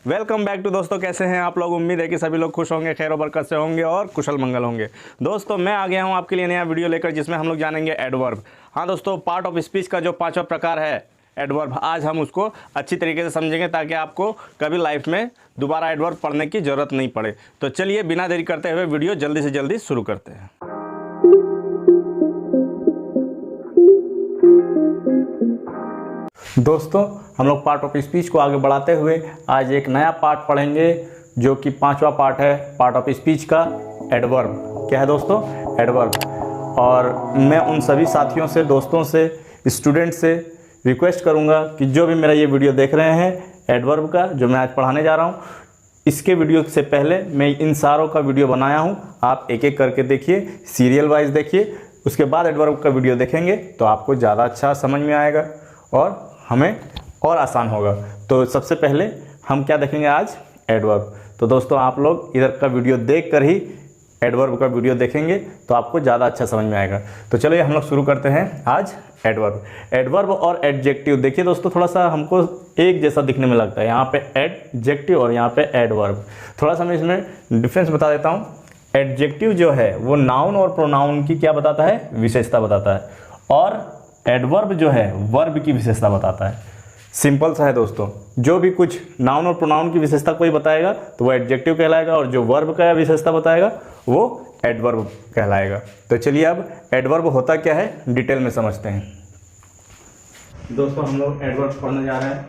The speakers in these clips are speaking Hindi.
वेलकम बैक टू दोस्तों, कैसे हैं आप लोग। उम्मीद है कि सभी लोग खुश होंगे, खैर बरकत से होंगे और कुशल मंगल होंगे। दोस्तों मैं आ गया हूं आपके लिए नया वीडियो लेकर, जिसमें हम लोग जानेंगे एडवर्ब। हाँ दोस्तों, पार्ट ऑफ स्पीच का जो 5वां प्रकार है एडवर्ब, आज हम उसको अच्छी तरीके से समझेंगे ताकि आपको कभी लाइफ में दोबारा एडवर्ब पढ़ने की ज़रूरत नहीं पड़े। तो चलिए बिना देरी करते हुए वीडियो जल्दी से जल्दी शुरू करते हैं। दोस्तों हम लोग पार्ट ऑफ स्पीच को आगे बढ़ाते हुए आज एक नया पार्ट पढ़ेंगे, जो कि 5वां पार्ट है पार्ट ऑफ स्पीच का, एडवर्ब। क्या है दोस्तों? एडवर्ब। और मैं उन सभी साथियों से, दोस्तों से, स्टूडेंट से रिक्वेस्ट करूंगा कि जो भी मेरा ये वीडियो देख रहे हैं एडवर्ब का, जो मैं आज पढ़ाने जा रहा हूँ, इसके वीडियो से पहले मैं इन सारों का वीडियो बनाया हूँ। आप एक एक करके देखिए, सीरियल वाइज देखिए, उसके बाद एडवर्ब का वीडियो देखेंगे तो आपको ज़्यादा अच्छा समझ में आएगा और हमें और आसान होगा। तो सबसे पहले हम क्या देखेंगे आज? एडवर्ब। तो दोस्तों आप लोग इधर का वीडियो देख कर ही एडवर्ब का वीडियो देखेंगे तो आपको ज़्यादा अच्छा समझ में आएगा। तो चलिए हम लोग शुरू करते हैं आज एडवर्ब। एडवर्ब और एडजेक्टिव, देखिए दोस्तों थोड़ा सा हमको एक जैसा दिखने में लगता है, यहाँ पे एडजेक्टिव और यहाँ पे एडवर्ब। थोड़ा सा मैं इसमें डिफरेंस बता देता हूँ। एडजेक्टिव जो है वो नाउन और प्रोनाउन की क्या बताता है? विशेषता बताता है। और एडवर्ब जो है वर्ब की विशेषता बताता है। सिंपल सा है दोस्तों, जो भी कुछ नाउन और प्रोनाउन की विशेषता कोई बताएगा तो वो एडजेक्टिव कहलाएगा, और जो वर्ब का विशेषता बताएगा वो एडवर्ब कहलाएगा। तो चलिए अब एडवर्ब होता क्या है डिटेल में समझते हैं। दोस्तों हम लोग एडवर्ब पढ़ने जा रहे हैं।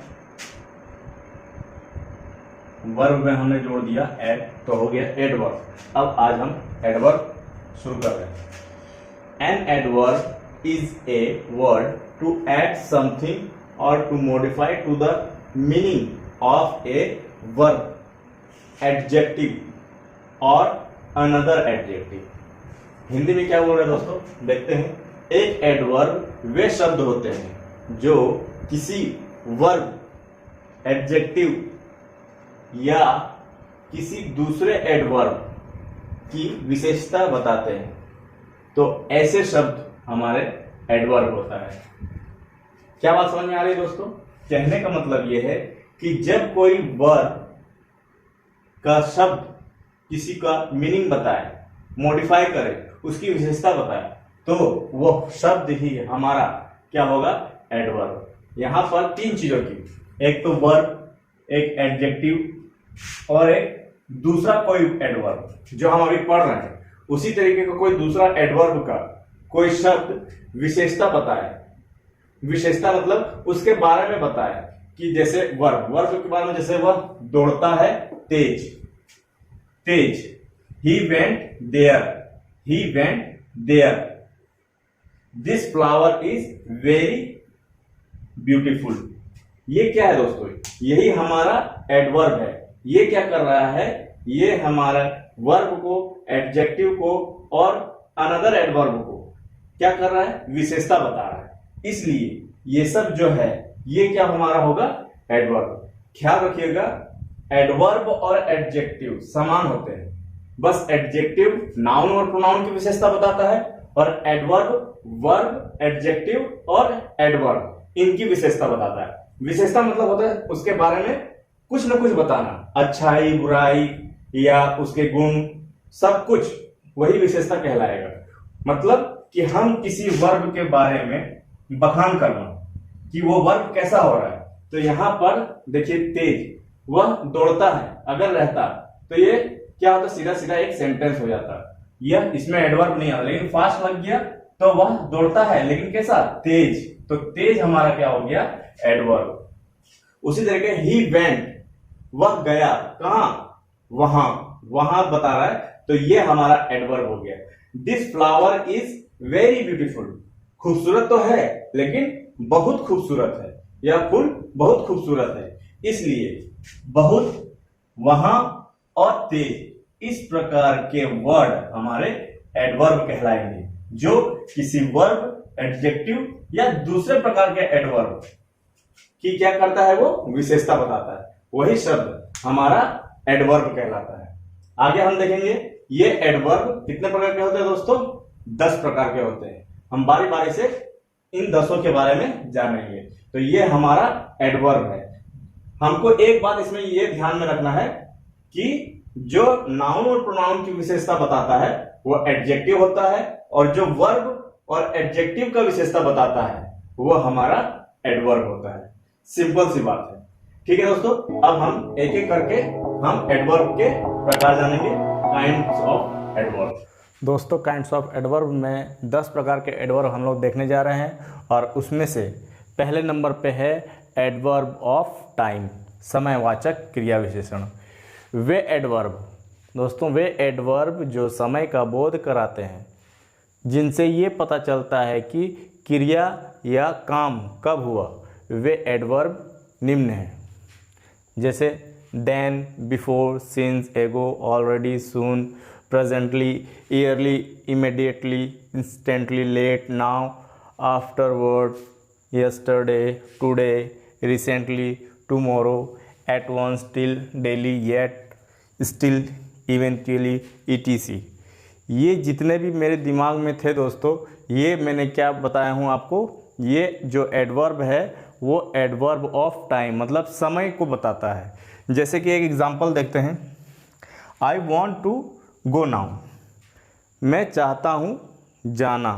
वर्ब में हमने जोड़ दिया एड, तो हो गया एडवर्ब। अब आज हम एडवर्ब शुरू कर रहे हैं। An adverb is a word to add something or to modify to the meaning of a verb, adjective or another adjective। Hindi में क्या बोल रहे हैं दोस्तों, देखते हैं। एक एडवर्ब वे शब्द होते हैं जो किसी वर्ब, एडजेक्टिव या किसी दूसरे एडवर्ब की विशेषता बताते हैं। तो ऐसे शब्द हमारे एडवर्ब होता है। क्या बात समझ में आ रही है दोस्तों? कहने का मतलब यह है कि जब कोई वर्ब का शब्द किसी का मीनिंग बताए, मॉडिफाई करे, उसकी विशेषता बताए, तो वह शब्द ही हमारा क्या होगा? एडवर्ब। यहां पर 3 चीजों की, एक तो वर्ब, एक एडजेक्टिव और एक दूसरा कोई एडवर्ब जो हम अभी पढ़ रहे हैं। उसी तरीके का कोई दूसरा एडवर्ब का कोई शब्द विशेषता बताए। विशेषता मतलब उसके बारे में बताए कि जैसे वर्ब के बारे में, जैसे वह दौड़ता है तेज, तेज। He went there, this flower is very beautiful. ये क्या है दोस्तों? यही हमारा एडवर्ब है। ये क्या कर रहा है? ये हमारा वर्ब को, एडजेक्टिव को और अनदर एडवर्ब को क्या कर रहा है? विशेषता बता रहा है। इसलिए ये सब जो है ये क्या हमारा होगा? एडवर्ब। ख्याल रखिएगा, एडवर्ब और एडजेक्टिव समान होते हैं, बस एडजेक्टिव नाउन और प्रोनाउन की विशेषता बताता है और एडवर्ब वर्ब, एडजेक्टिव और एडवर्ब इनकी विशेषता बताता है। विशेषता मतलब होता है उसके बारे में कुछ न कुछ बताना, अच्छाई, बुराई या उसके गुण, सब कुछ वही विशेषता कहलाएगा। मतलब कि हम किसी वर्ब के बारे में बखान करना कि वो वर्ब कैसा हो रहा है। तो यहां पर देखिए, तेज, वह दौड़ता है, अगर रहता तो ये क्या होता? सीधा सीधा एक सेंटेंस हो जाता। यह इसमें एडवर्ब नहीं आता, लेकिन फास्ट लग गया तो वह दौड़ता है, लेकिन कैसा? तेज। तो तेज हमारा क्या हो गया? एडवर्ब। उसी तरीके ही वेंट, वह गया, कहां? वहां बता रहा है, तो ये हमारा एडवर्ब हो गया। This flower is very beautiful, खूबसूरत तो है लेकिन बहुत खूबसूरत है, यह फूल बहुत खूबसूरत है। इसलिए बहुत, वहां और तेज, इस प्रकार के वर्ड हमारे एडवर्ब कहलाएंगे, जो किसी वर्ब, एडजेक्टिव या दूसरे प्रकार के एडवर्ब की क्या करता है? वो विशेषता बताता है। वही शब्द हमारा एडवर्ब कहलाता है। आगे हम देखेंगे ये एडवर्ब कितने प्रकार के होते हैं दोस्तों? 10 प्रकार के होते हैं। हम बारी बारी से इन 10 के बारे में जानेंगे। तो ये हमारा एडवर्ब है। हमको एक बात इसमें ये ध्यान में रखना है कि जो नाउन और प्रोनाउन की विशेषता बताता है वो एडजेक्टिव होता है, और जो वर्ब और एडजेक्टिव का विशेषता बताता है वो हमारा एडवर्ब होता है। सिंपल सी बात है। ठीक है दोस्तों, अब हम एक एक करके हम एडवर्ब के प्रकार जानेंगे, काइंड्स ऑफ एडवर्ब। दोस्तों, काइंड्स ऑफ एडवर्ब में 10 प्रकार के एडवर्ब हम लोग देखने जा रहे हैं, और उसमें से पहले नंबर पे है एडवर्ब ऑफ टाइम, समयवाचक क्रिया विशेषण। वे एडवर्ब दोस्तों, वे एडवर्ब जो समय का बोध कराते हैं, जिनसे ये पता चलता है कि क्रिया या काम कब हुआ, वे एडवर्ब निम्न हैं। जैसे then, before, since, ago, already, soon, presently, early, immediately, instantly, late, now, afterward, yesterday, today, recently, tomorrow, at once, till, daily, yet, still, eventually, etc. ये जितने भी मेरे दिमाग में थे दोस्तों, ये मैंने क्या बताया हूँ आपको, ये जो एडवर्ब है वो एडवर्ब ऑफ टाइम मतलब समय को बताता है। जैसे कि एक एग्जांपल देखते हैं, I want to go now, मैं चाहता हूँ जाना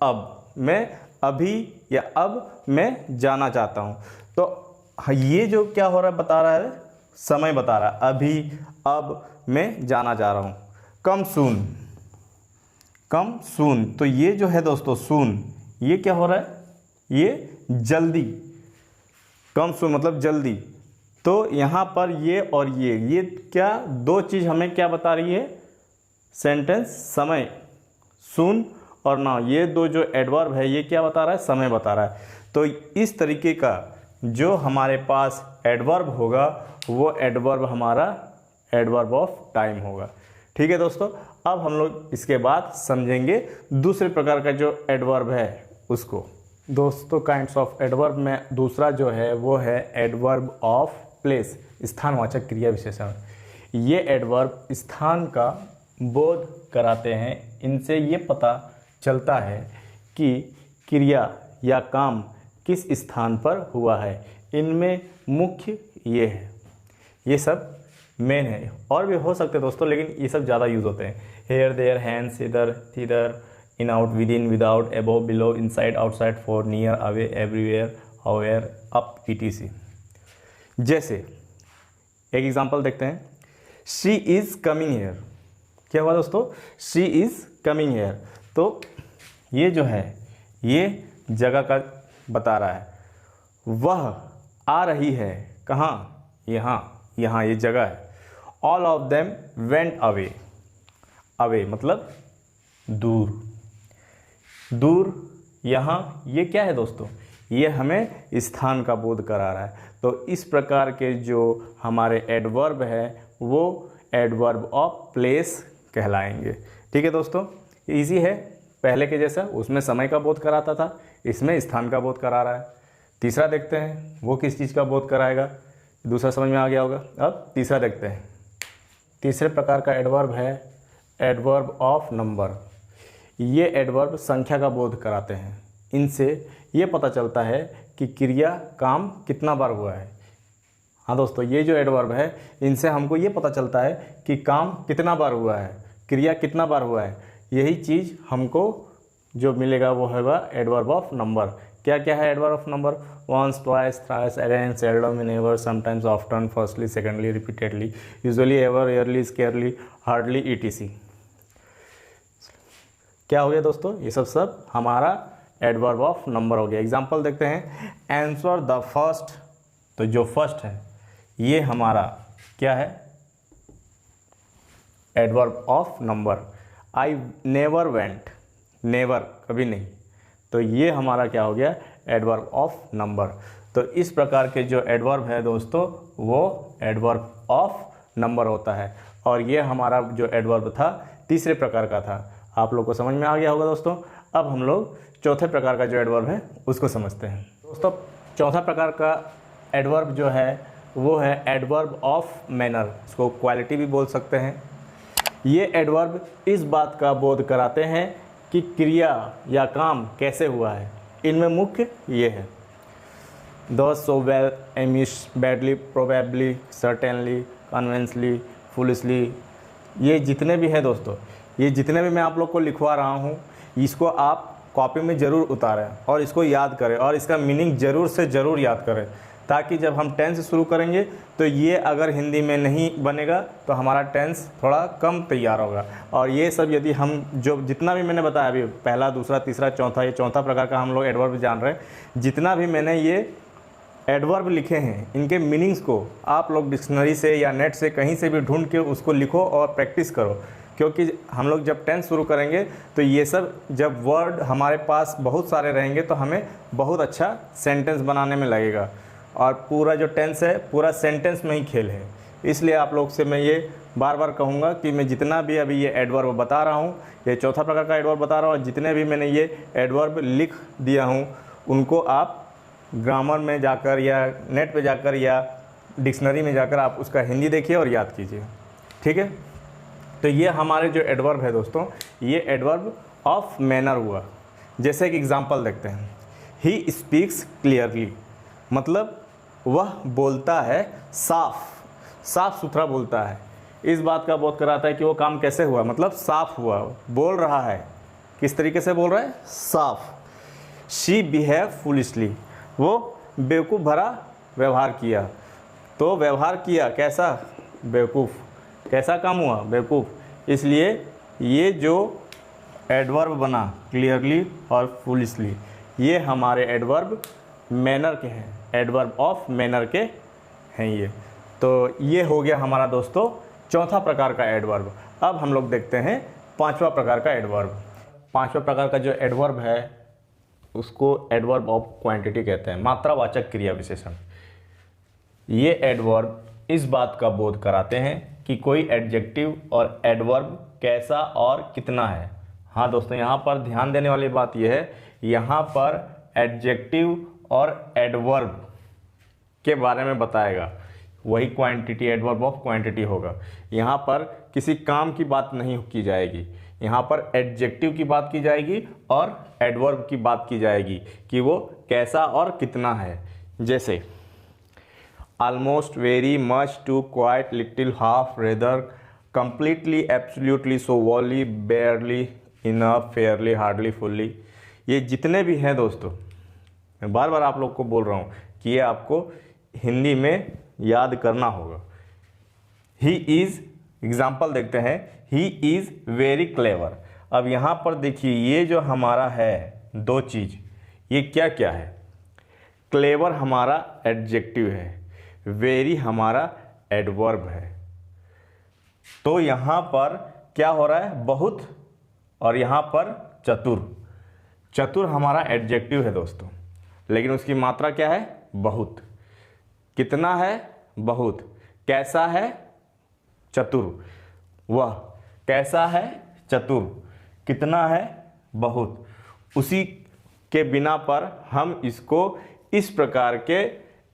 अब, मैं अभी या अब मैं जाना चाहता हूँ। तो ये जो क्या हो रहा है, बता रहा है, समय बता रहा है, अभी अब मैं जाना चाह रहा हूँ। कम सून, कम सून, तो ये जो है दोस्तों सून, ये क्या हो रहा है, ये जल्दी, कम सून मतलब जल्दी। तो यहाँ पर ये और ये क्या दो चीज़ हमें क्या बता रही है, सेंटेंस, समय, सून और नाउ, ये दो जो एडवर्ब है ये क्या बता रहा है, समय बता रहा है। तो इस तरीके का जो हमारे पास एडवर्ब होगा वो एडवर्ब हमारा एडवर्ब ऑफ टाइम होगा। ठीक है दोस्तों, अब हम लोग इसके बाद समझेंगे दूसरे प्रकार का जो एडवर्ब है उसको। दोस्तों, काइंड्स ऑफ एडवर्ब में दूसरा जो है वो है एडवर्ब ऑफ प्लेस, स्थानवाचक क्रिया विशेषण। ये एडवर्ब स्थान का बोध कराते हैं, इनसे ये पता चलता है कि क्रिया या काम किस स्थान पर हुआ है। इनमें मुख्य ये है, ये सब मेन है, और भी हो सकते हैं दोस्तों, लेकिन ये सब ज़्यादा यूज़ होते हैं। Hair, there, hence, hither, thither, in, out, within, without, above, below, inside, outside, far, near, away, everywhere, however, up, etc। जैसे एक एग्जांपल देखते हैं, शी इज़ कमिंग हेयर। क्या हुआ दोस्तों, शी इज़ कमिंग हेयर। तो ये जो है ये जगह का बता रहा है, वह आ रही है कहाँ, यहाँ, यहाँ ये जगह है। All of them went away, away मतलब दूर, दूर, यहाँ ये क्या है दोस्तों, ये हमें स्थान का बोध करा रहा है। तो इस प्रकार के जो हमारे एडवर्ब है वो एडवर्ब ऑफ प्लेस कहलाएंगे। ठीक है दोस्तों, इजी है, पहले के जैसा, उसमें समय का बोध कराता था, इसमें स्थान का बोध करा रहा है। तीसरा देखते हैं वो किस चीज़ का बोध कराएगा, दूसरा समझ में आ गया होगा। अब तीसरा देखते हैं। तीसरे प्रकार का एडवर्ब है एडवर्ब ऑफ नंबर। ये एडवर्ब संख्या का बोध कराते हैं, इनसे ये पता चलता है कि क्रिया काम कितना बार हुआ है। हाँ दोस्तों, ये जो एडवर्ब है इनसे हमको ये पता चलता है कि काम कितना बार हुआ है, क्रिया कितना बार हुआ है। यही चीज़ हमको जो मिलेगा वो होगा एडवर्ब ऑफ नंबर। क्या क्या है adverb of number, once, twice, thrice, again, seldom, never, sometimes, often, firstly, secondly, repeatedly, usually, ever, rarely, scarcely, hardly, etc। क्या हो गया दोस्तों, ये सब हमारा एडवर्ब ऑफ नंबर हो गया। एग्जाम्पल देखते हैं, आंसर द फर्स्ट, तो जो फर्स्ट है ये हमारा क्या है, adverb of number. I never went, never कभी नहीं, तो ये हमारा क्या हो गया, एडवर्ब ऑफ नंबर। तो इस प्रकार के जो एडवर्ब है दोस्तों वो एडवर्ब ऑफ नंबर होता है, और ये हमारा जो एडवर्ब था तीसरे प्रकार का था। आप लोग को समझ में आ गया होगा दोस्तों। अब हम लोग चौथे प्रकार का जो एडवर्ब है उसको समझते हैं। दोस्तों, चौथा प्रकार का एडवर्ब जो है वो है एडवर्ब ऑफ मैनर, इसको क्वालिटी भी बोल सकते हैं। ये एडवर्ब इस बात का बोध कराते हैं कि क्रिया या काम कैसे हुआ है। इनमें मुख्य ये है, thus so well, amiss, badly, probably, certainly, conveniently, foolishly, ये जितने भी हैं दोस्तों, ये जितने भी मैं आप लोग को लिखवा रहा हूँ, इसको आप कॉपी में ज़रूर उतारें और इसको याद करें और इसका मीनिंग ज़रूर से ज़रूर याद करें, ताकि जब हम टेंस शुरू करेंगे तो ये अगर हिंदी में नहीं बनेगा तो हमारा टेंस थोड़ा कम तैयार होगा। और ये सब यदि हम जो जितना भी मैंने बताया अभी, पहला, दूसरा, तीसरा, चौथा, ये चौथा प्रकार का हम लोग एडवर्ब जान रहे हैं, जितना भी मैंने ये एडवर्ब लिखे हैं, इनके मीनिंग्स को आप लोग डिक्शनरी से या नेट से कहीं से भी ढूंढ के उसको लिखो और प्रैक्टिस करो, क्योंकि हम लोग जब टेंस शुरू करेंगे तो ये सब जब वर्ड हमारे पास बहुत सारे रहेंगे तो हमें बहुत अच्छा सेंटेंस बनाने में लगेगा। और पूरा जो टेंस है पूरा सेंटेंस में ही खेल है। इसलिए आप लोग से मैं ये बार बार कहूँगा कि मैं जितना भी अभी ये एडवर्ब बता रहा हूँ, ये चौथा प्रकार का एडवर्ब बता रहा हूँ, जितने भी मैंने ये एडवर्ब लिख दिया हूँ उनको आप ग्रामर में जाकर या नेट पे जाकर या डिक्शनरी में जाकर आप उसका हिंदी देखिए और याद कीजिए, ठीक है। तो ये हमारे जो एडवर्ब है दोस्तों, ये एडवर्ब ऑफ मैनर हुआ। जैसे एक एग्जांपल देखते हैं, ही स्पीक्स क्लियरली, मतलब वह बोलता है साफ सुथरा बोलता है। इस बात का बोध कराता है कि वो काम कैसे हुआ, मतलब साफ हुआ, बोल रहा है। किस तरीके से बोल रहा है, साफ। शी बिहेव फुलिशली, वो बेवकूफ़ भरा व्यवहार किया। तो व्यवहार किया कैसा, बेवकूफ़। कैसा काम हुआ, बेवकूफ़। इसलिए ये जो एडवर्ब बना क्लियरली और फुलिशली, ये हमारे एडवर्ब मैनर के हैं, एडवर्ब ऑफ मैनर के हैं ये। तो ये हो गया हमारा दोस्तों चौथा प्रकार का एडवर्ब। अब हम लोग देखते हैं पांचवा प्रकार का एडवर्ब। पांचवा प्रकार का जो एडवर्ब है उसको एडवर्ब ऑफ क्वांटिटी कहते हैं, मात्रावाचक क्रिया विशेषण। ये एडवर्ब इस बात का बोध कराते हैं कि कोई एडजेक्टिव और एडवर्ब कैसा और कितना है। हाँ दोस्तों, यहाँ पर ध्यान देने वाली बात यह है, यहाँ पर एडजेक्टिव और एडवर्ब के बारे में बताएगा, वही क्वांटिटी, एडवर्ब ऑफ क्वांटिटी होगा। यहाँ पर किसी काम की बात नहीं की जाएगी, यहाँ पर एडजेक्टिव की बात की जाएगी और एडवर्ब की बात की जाएगी कि वो कैसा और कितना है। जैसे almost, very, much, too, quite, little, half, rather, completely, absolutely, so, wholly, barely, enough, fairly, hardly, fully, ये जितने भी हैं दोस्तों, मैं बार बार आप लोग को बोल रहा हूँ कि ये आपको हिंदी में याद करना होगा। ही इज़, एग्जाम्पल देखते हैं, ही इज़ वेरी क्लेवर। अब यहाँ पर देखिए, ये जो हमारा है दो चीज़, ये क्या क्या है। क्लेवर हमारा एडजेक्टिव है, वेरी हमारा एडवर्ब है। तो यहाँ पर क्या हो रहा है, बहुत, और यहाँ पर चतुर। चतुर हमारा एडजेक्टिव है दोस्तों, लेकिन उसकी मात्रा क्या है, बहुत। कितना है, बहुत। कैसा है, चतुर। वह कैसा है, चतुर। कितना है, बहुत। उसी के बिना पर हम इसको, इस प्रकार के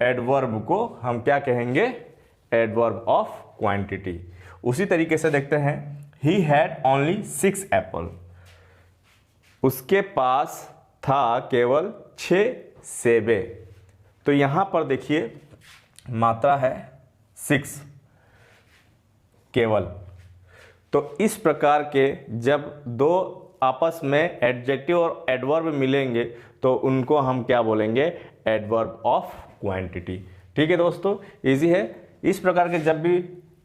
एडवर्ब को हम क्या कहेंगे, एडवर्ब ऑफ क्वांटिटी। उसी तरीके से देखते हैं, ही हैड ओनली 6 एप्पल, उसके पास था केवल 6 सेबे। तो यहाँ पर देखिए मात्रा है 6 केवल। तो इस प्रकार के जब दो आपस में एडजेक्टिव और एडवर्ब मिलेंगे तो उनको हम क्या बोलेंगे, एडवर्ब ऑफ क्वांटिटी। ठीक है दोस्तों, इजी है। इस प्रकार के जब भी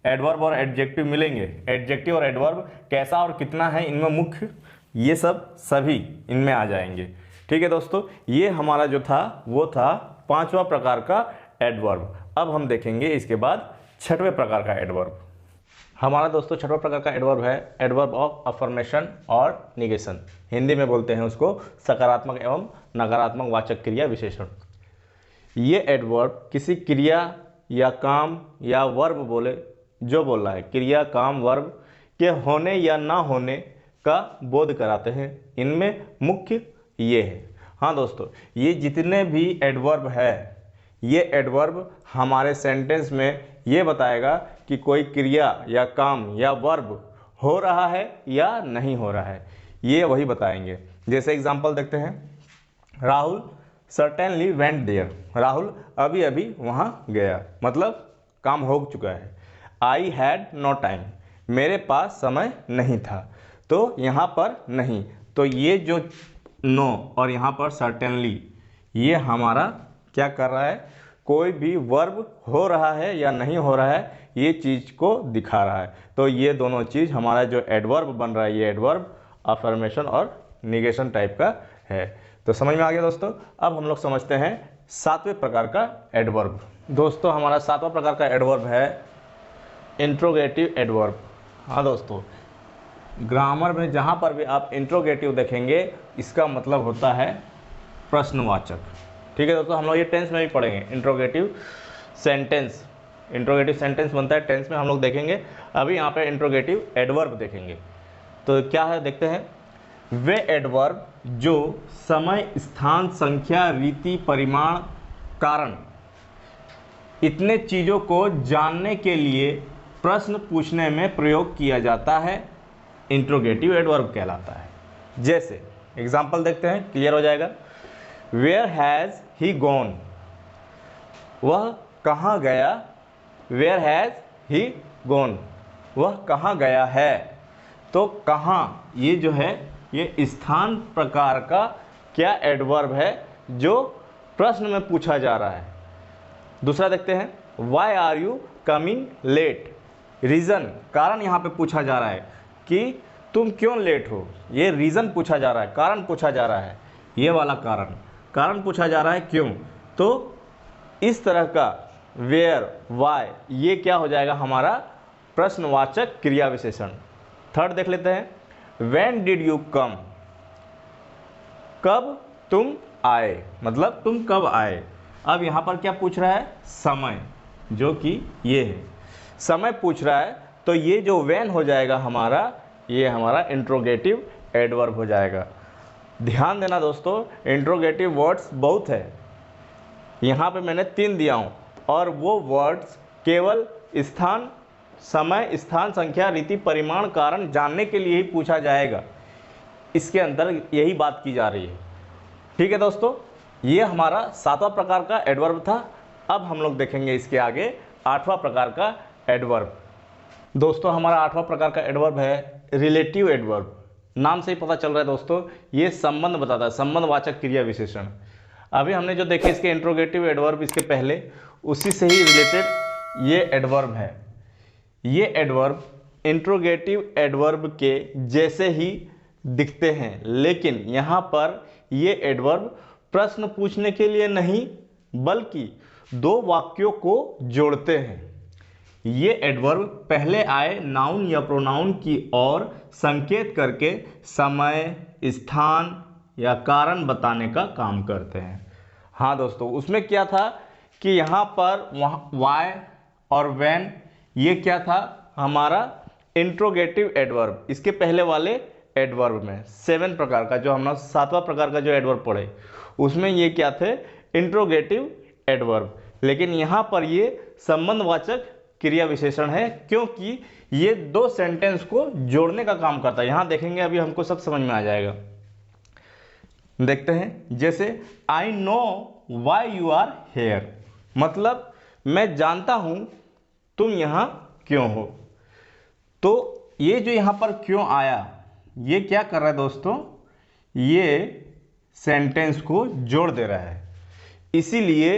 एडवर्ब और एडजेक्टिव मिलेंगे, एडजेक्टिव और एडवर्ब कैसा और कितना है, इनमें मुख्य ये सब सभी इनमें आ जाएंगे। ठीक है दोस्तों, ये हमारा जो था वो था पांचवा प्रकार का एडवर्ब। अब हम देखेंगे इसके बाद छठवें प्रकार का एडवर्ब। हमारा दोस्तों छठवां प्रकार का एडवर्ब है एडवर्ब ऑफ अफर्मेशन और निगेशन। हिंदी में बोलते हैं उसको सकारात्मक एवं नकारात्मक वाचक क्रिया विशेषण। ये एडवर्ब किसी क्रिया या काम या वर्ब बोले, जो बोल रहा है, क्रिया, काम, वर्ब के होने या ना होने का बोध कराते हैं। इनमें मुख्य ये है। हाँ दोस्तों, ये जितने भी एडवर्ब है, ये एडवर्ब हमारे सेंटेंस में ये बताएगा कि कोई क्रिया या काम या वर्ब हो रहा है या नहीं हो रहा है, ये वही बताएंगे। जैसे एग्जांपल देखते हैं, Rahul certainly went there, Rahul अभी अभी वहाँ गया, मतलब काम हो चुका है। आई हैड नो टाइम, मेरे पास समय नहीं था। तो यहाँ पर नहीं, तो ये जो नो और यहाँ पर सर्टेनली, ये हमारा क्या कर रहा है, कोई भी वर्ब हो रहा है या नहीं हो रहा है, ये चीज़ को दिखा रहा है। तो ये दोनों चीज़ हमारा जो एडवर्ब बन रहा है, ये एडवर्ब अफर्मेशन और निगेशन टाइप का है। तो समझ में आ गया दोस्तों। अब हम लोग समझते हैं 7वें प्रकार का एडवर्ब। दोस्तों हमारा 7वां प्रकार का एडवर्ब है इंट्रोगेटिव एडवर्ब। हाँ दोस्तों, ग्रामर में जहाँ पर भी आप इंट्रोगेटिव देखेंगे, इसका मतलब होता है प्रश्नवाचक। ठीक है दोस्तों, हम लोग ये टेंस में भी पढ़ेंगे। इंट्रोगेटिव सेंटेंस बनता है टेंस में, हम लोग देखेंगे। अभी यहाँ पे इंट्रोगेटिव एडवर्ब देखेंगे। तो क्या है देखते हैं। वे एडवर्ब जो समय, स्थान, संख्या, रीति, परिमाण, कारण इतने चीज़ों को जानने के लिए प्रश्न पूछने में प्रयोग किया जाता है, इंट्रोगेटिव एडवर्ब कहलाता है। जैसे एग्जाम्पल देखते हैं, क्लियर हो जाएगा। वेयर हैज़ ही गॉन, वह कहाँ गया। वेयर हैज़ ही गॉन, वह कहाँ गया है। तो कहाँ, ये जो है ये स्थान प्रकार का क्या एडवर्ब है जो प्रश्न में पूछा जा रहा है। दूसरा देखते हैं, why are you coming late. Reason, कारण यहाँ पे पूछा जा रहा है कि तुम क्यों लेट हो। ये रीज़न पूछा जा रहा है, कारण पूछा जा रहा है, ये वाला कारण पूछा जा रहा है, क्यों। तो इस तरह का वेयर, वाई, ये क्या हो जाएगा हमारा प्रश्नवाचक क्रिया विशेषण। थर्ड देख लेते हैं, व्हेन डिड यू कम, कब तुम आए, मतलब तुम कब आए। अब यहाँ पर क्या पूछ रहा है, समय, जो कि ये है, समय पूछ रहा है। तो ये जो व्हेन हो जाएगा हमारा, ये हमारा इंट्रोगेटिव एडवर्ब हो जाएगा। ध्यान देना दोस्तों, इंट्रोगेटिव वर्ड्स बहुत है, यहाँ पे मैंने 3 दिया हूँ, और वो वर्ड्स केवल स्थान, समय, स्थान, संख्या, रीति, परिमाण, कारण जानने के लिए ही पूछा जाएगा। इसके अंदर यही बात की जा रही है। ठीक है दोस्तों, ये हमारा 7वां प्रकार का एडवर्ब था। अब हम लोग देखेंगे इसके आगे 8वां प्रकार का एडवर्ब। दोस्तों हमारा 8वां प्रकार का एडवर्ब है रिलेटिव एडवर्ब। नाम से ही पता चल रहा है दोस्तों, ये संबंध बताता है, संबंधवाचक क्रिया विशेषण। अभी हमने जो देखे इसके इंट्रोगेटिव एडवर्ब इसके पहले, उसी से ही रिलेटेड ये एडवर्ब है। ये एडवर्ब इंट्रोगेटिव एडवर्ब के जैसे ही दिखते हैं, लेकिन यहाँ पर ये एडवर्ब प्रश्न पूछने के लिए नहीं, बल्कि 2 वाक्यों को जोड़ते हैं। ये एडवर्ब पहले आए नाउन या प्रोनाउन की ओर संकेत करके समय, स्थान या कारण बताने का काम करते हैं। हाँ दोस्तों, उसमें क्या था कि यहाँ पर वाई और व्हेन, ये क्या था हमारा इंट्रोगेटिव एडवर्ब। इसके पहले वाले एडवर्ब में 7 प्रकार का, जो हम लोग 7वां प्रकार का जो एडवर्ब पढ़े, उसमें ये क्या थे, इंट्रोगेटिव एडवर्ब। लेकिन यहाँ पर ये संबंधवाचक क्रिया विशेषण है, क्योंकि ये 2 सेंटेंस को जोड़ने का काम करता है। यहाँ देखेंगे, अभी हमको सब समझ में आ जाएगा। देखते हैं, जैसे I know why you are here, मतलब मैं जानता हूँ तुम यहाँ क्यों हो। तो ये जो यहाँ पर क्यों आया, ये क्या कर रहा है दोस्तों, ये सेंटेंस को जोड़ दे रहा है। इसीलिए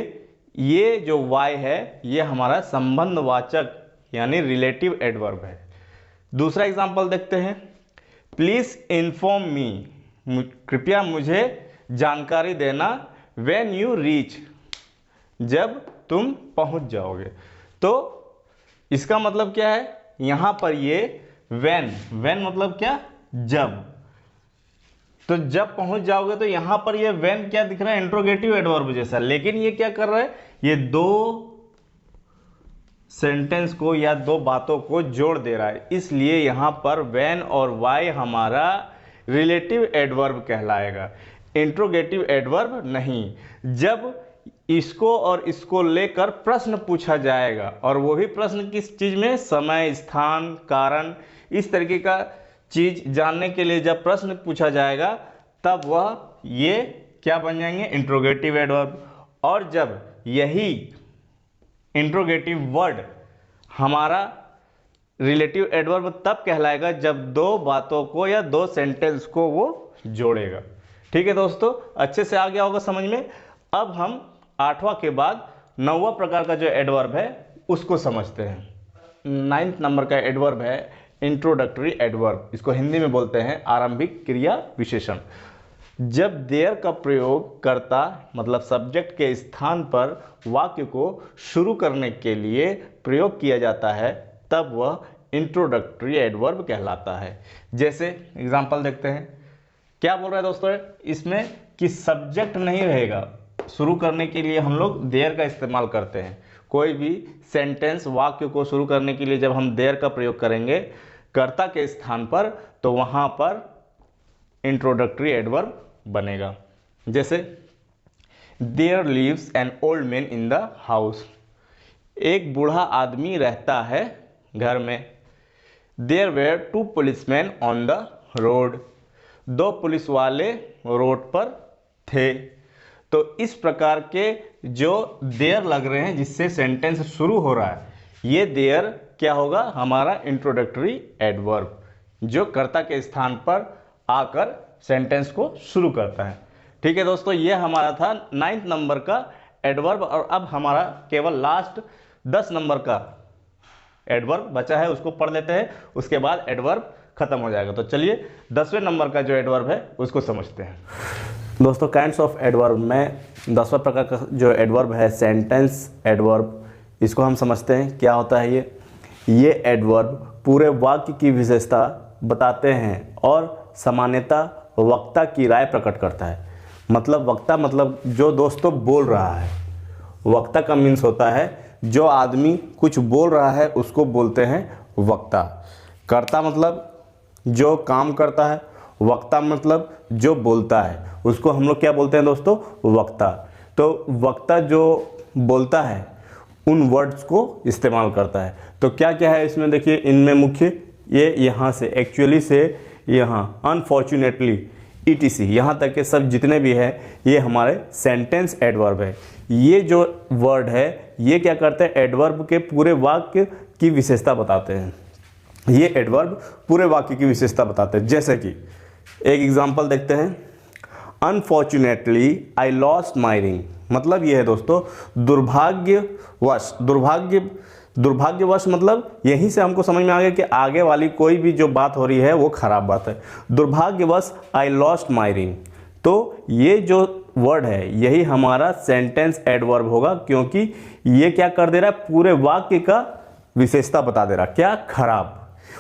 ये जो वाई है, ये हमारा संबंधवाचक यानी रिलेटिव एडवर्ब है। दूसरा एग्जांपल देखते हैं, प्लीज इन्फॉर्म मी, कृपया मुझे जानकारी देना, व्हेन यू रीच, जब तुम पहुंच जाओगे। तो इसका मतलब क्या है, यहां पर ये व्हेन मतलब क्या, जब। तो जब पहुंच जाओगे, तो यहां पर ये व्हेन क्या दिख रहा है, इंट्रोगेटिव एडवर्ब जैसा। लेकिन ये क्या कर रहा है, ये 2 सेंटेंस को या 2 बातों को जोड़ दे रहा है। इसलिए यहां पर व्हेन और वाई हमारा रिलेटिव एडवर्ब कहलाएगा, इंट्रोगेटिव एडवर्ब नहीं। जब इसको और इसको लेकर प्रश्न पूछा जाएगा, और वो भी प्रश्न किस चीज में, समय, स्थान, कारण, इस तरीके का चीज जानने के लिए जब प्रश्न पूछा जाएगा, तब वह ये क्या बन जाएंगे, इंट्रोगेटिव एडवर्ब। और जब यही इंट्रोगेटिव वर्ड हमारा रिलेटिव एडवर्ब तब कहलाएगा जब दो बातों को या दो सेंटेंस को वो जोड़ेगा। ठीक है दोस्तों, अच्छे से आ गया होगा समझ में। अब हम 8वां के बाद 9वां प्रकार का जो एडवर्ब है उसको समझते हैं। 9th नंबर का एडवर्ब है इंट्रोडक्टरी एडवर्ब। इसको हिंदी में बोलते हैं आरंभिक क्रिया विशेषण। जब देयर का प्रयोग कर्ता मतलब सब्जेक्ट के स्थान पर वाक्य को शुरू करने के लिए प्रयोग किया जाता है तब वह इंट्रोडक्टरी एडवर्ब कहलाता है। जैसे एग्जांपल देखते हैं, क्या बोल रहा है दोस्तों इसमें कि सब्जेक्ट नहीं रहेगा, शुरू करने के लिए हम लोग देयर का इस्तेमाल करते हैं। कोई भी सेंटेंस वाक्य को शुरू करने के लिए जब हम देयर का प्रयोग करेंगे कर्ता के स्थान पर तो वहाँ पर इंट्रोडक्टरी एडवर्ब बनेगा। जैसे there lives an old man in the house, एक बूढ़ा आदमी रहता है घर में। There were 2 policeman on the road, 2 police वाले रोड पर थे। तो इस प्रकार के जो देयर लग रहे हैं जिससे सेंटेंस शुरू हो रहा है, ये देयर क्या होगा, हमारा इंट्रोडक्टरी एडवर्ब जो कर्ता के स्थान पर आकर सेंटेंस को शुरू करता है। ठीक है दोस्तों, ये हमारा था 9th नंबर का एडवर्ब। और अब हमारा केवल लास्ट 10 नंबर का एडवर्ब बचा है, उसको पढ़ लेते हैं, उसके बाद एडवर्ब खत्म हो जाएगा। तो चलिए 10वें नंबर का जो एडवर्ब है उसको समझते हैं। दोस्तों काइंड्स ऑफ एडवर्ब में 10वां प्रकार का जो एडवर्ब है सेंटेंस एडवर्ब, इसको हम समझते हैं क्या होता है। ये एडवर्ब पूरे वाक्य की विशेषता बताते हैं और सामान्यतः वक्ता की राय प्रकट करता है। मतलब वक्ता मतलब जो दोस्तों बोल रहा है, वक्ता का मीन्स होता है जो आदमी कुछ बोल रहा है उसको बोलते हैं वक्ता। कर्ता मतलब जो काम करता है, वक्ता मतलब जो बोलता है उसको हम लोग क्या बोलते हैं दोस्तों, वक्ता। तो वक्ता जो बोलता है उन वर्ड्स को इस्तेमाल करता है। तो क्या क्या है इसमें देखिए, इनमें मुख्य ये यहाँ से एक्चुअली से यहाँ अनफॉर्चुनेटली ETC यहाँ तक के सब जितने भी है ये हमारे सेंटेंस एडवर्ब है। ये जो वर्ड है ये क्या करते हैं, एडवर्ब के पूरे वाक्य की विशेषता बताते हैं। ये एडवर्ब पूरे वाक्य की विशेषता बताते हैं। जैसे कि एक एग्जांपल देखते हैं, unfortunately I lost my ring. मतलब ये है दोस्तों दुर्भाग्यवश। दुर्भाग्यवश मतलब यहीं से हमको समझ में आ गया कि आगे वाली कोई भी जो बात हो रही है वो खराब बात है। दुर्भाग्यवश आई लॉस्ट माई रिंग। तो ये जो वर्ड है यही हमारा सेंटेंस एडवर्ब होगा, क्योंकि ये क्या कर दे रहा है, पूरे वाक्य का विशेषता बता दे रहा, क्या, खराब।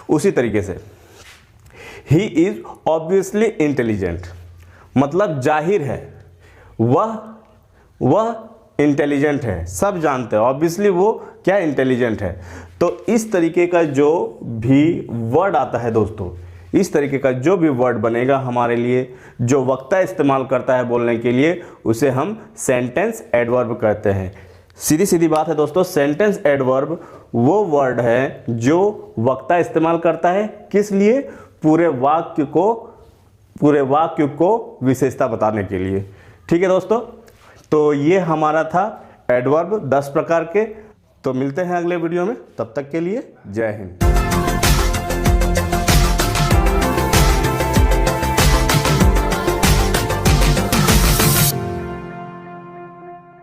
उसी तरीके से ही इज ऑब्वियसली इंटेलिजेंट, मतलब जाहिर है वह इंटेलिजेंट है, सब जानते हैं, ऑब्वियसली वो क्या इंटेलिजेंट है। तो इस तरीके का जो भी वर्ड आता है दोस्तों, इस तरीके का जो भी वर्ड बनेगा हमारे लिए, जो वक्ता इस्तेमाल करता है बोलने के लिए, उसे हम सेंटेंस एडवर्ब कहते हैं। सीधी सीधी बात है दोस्तों, सेंटेंस एडवर्ब वो वर्ड है जो वक्ता इस्तेमाल करता है, किस लिए, पूरे वाक्य को विशेषता बताने के लिए। ठीक है दोस्तों, तो ये हमारा था एडवर्ब 10 प्रकार के। तो मिलते हैं अगले वीडियो में, तब तक के लिए जय हिंद।